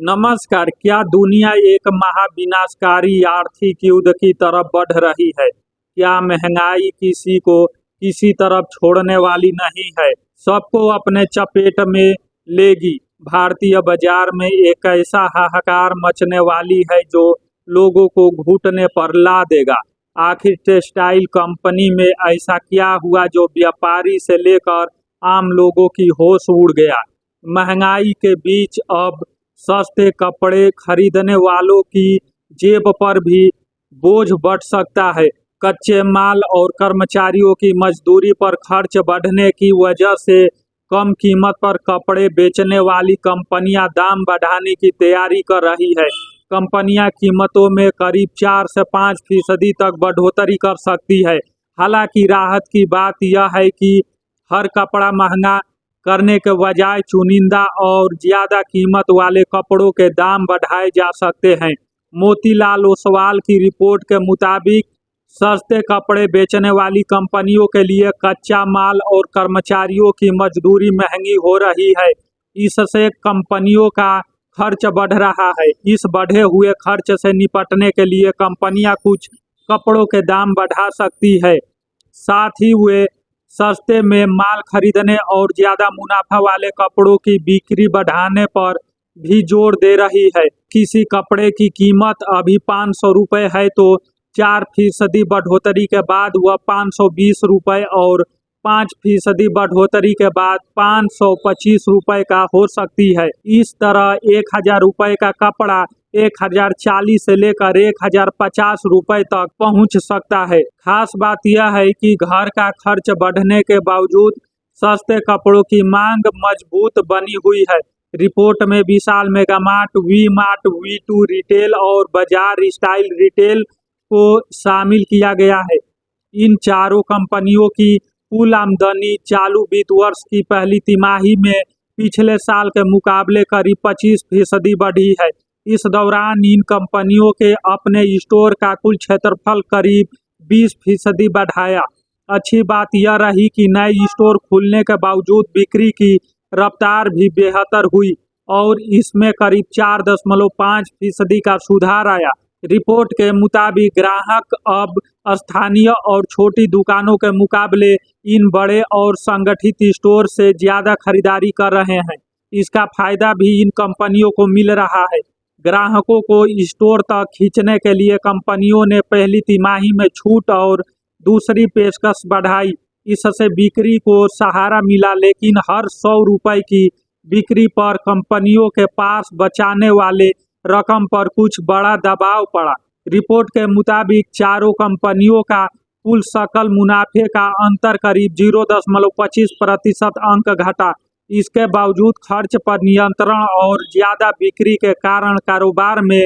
नमस्कार। क्या दुनिया एक महाविनाशकारी आर्थिक युद्ध की तरफ बढ़ रही है? क्या महंगाई किसी को किसी तरफ छोड़ने वाली नहीं है, सबको अपने चपेट में लेगी? भारतीय बाजार में एक ऐसा हाहाकार मचने वाली है जो लोगों को घुटने पर ला देगा। आखिर टेक्सटाइल कंपनी में ऐसा क्या हुआ जो व्यापारी से लेकर आम लोगों की होश उड़ गया? महंगाई के बीच अब सस्ते कपड़े खरीदने वालों की जेब पर भी बोझ बढ़ सकता है। कच्चे माल और कर्मचारियों की मजदूरी पर खर्च बढ़ने की वजह से कम कीमत पर कपड़े बेचने वाली कंपनियां दाम बढ़ाने की तैयारी कर रही है। कंपनियां कीमतों में करीब 4 से 5% तक बढ़ोतरी कर सकती है। हालांकि राहत की बात यह है कि हर कपड़ा महंगा करने के बजाय चुनिंदा और ज्यादा कीमत वाले कपड़ों के दाम बढ़ाए जा सकते हैं। मोतीलाल ओसवाल की रिपोर्ट के मुताबिक सस्ते कपड़े बेचने वाली कंपनियों के लिए कच्चा माल और कर्मचारियों की मजदूरी महंगी हो रही है। इससे कंपनियों का खर्च बढ़ रहा है। इस बढ़े हुए खर्च से निपटने के लिए कंपनियां कुछ कपड़ों के दाम बढ़ा सकती है। साथ ही वे सस्ते में माल खरीदने और ज्यादा मुनाफा वाले कपड़ों की बिक्री बढ़ाने पर भी जोर दे रही है। किसी कपड़े की कीमत अभी 500 रुपये है तो 4% बढ़ोतरी के बाद वह 520 रुपये और 5% बढ़ोतरी के बाद 525 रुपये का हो सकती है। इस तरह 1000 रुपये का कपड़ा 1040 से लेकर 1050 रुपये तक पहुंच सकता है। खास बात यह है कि घर का खर्च बढ़ने के बावजूद सस्ते कपड़ों की मांग मजबूत बनी हुई है। रिपोर्ट में Vishal mega mart, V mart, V2 retail और बाजार स्टाइल रिटेल को शामिल किया गया है। इन चारों कंपनियों की कुल आमदनी चालू वित्त वर्ष की पहली तिमाही में पिछले साल के मुकाबले करीब 25% बढ़ी है। इस दौरान इन कंपनियों के अपने स्टोर का कुल क्षेत्रफल करीब 20% बढ़ाया। अच्छी बात यह रही कि नए स्टोर खुलने के बावजूद बिक्री की रफ्तार भी बेहतर हुई और इसमें करीब 4.5% का सुधार आया। रिपोर्ट के मुताबिक ग्राहक अब स्थानीय और छोटी दुकानों के मुकाबले इन बड़े और संगठित स्टोर से ज्यादा खरीदारी कर रहे हैं। इसका फायदा भी इन कंपनियों को मिल रहा है। ग्राहकों को स्टोर तक खींचने के लिए कंपनियों ने पहली तिमाही में छूट और दूसरी पेशकश बढ़ाई। इससे बिक्री को सहारा मिला, लेकिन हर 100 रुपये की बिक्री पर कंपनियों के पास बचाने वाले रकम पर कुछ बड़ा दबाव पड़ा। रिपोर्ट के मुताबिक चारों कंपनियों का कुल सकल मुनाफे का अंतर करीब 0.25% अंक घटा। इसके बावजूद खर्च पर नियंत्रण और ज्यादा बिक्री के कारण कारोबार में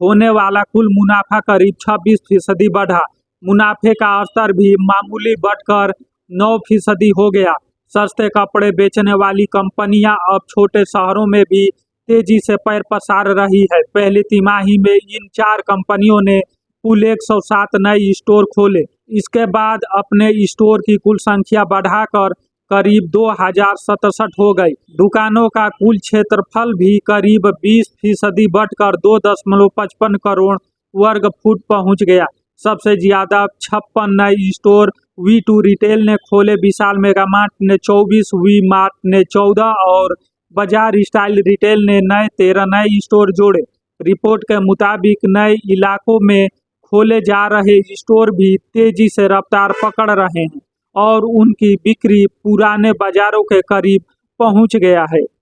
होने वाला कुल मुनाफा करीब 26% बढ़ा। मुनाफे का स्तर भी मामूली बढ़कर 9% हो गया। सस्ते कपड़े बेचने वाली कंपनियां अब छोटे शहरों में भी तेजी से पैर पसार रही है। पहली तिमाही में इन 4 कंपनियों ने कुल 107 नए स्टोर खोले। इसके बाद अपने स्टोर की कुल संख्या बढ़ाकर करीब 2067 हो गई। दुकानों का कुल क्षेत्रफल भी करीब 20% बढ़कर 2.55 करोड़ वर्ग फुट पहुंच गया। सबसे ज्यादा 56 नए स्टोर V2 रिटेल ने खोले। विशाल मेगामार्ट ने 24, वी मार्ट ने 14 और बाजार स्टाइल रिटेल ने 13 नए स्टोर जोड़े। रिपोर्ट के मुताबिक नए इलाकों में खोले जा रहे स्टोर भी तेजी से रफ्तार पकड़ रहे हैं और उनकी बिक्री पुराने बाजारों के करीब पहुंच गया है।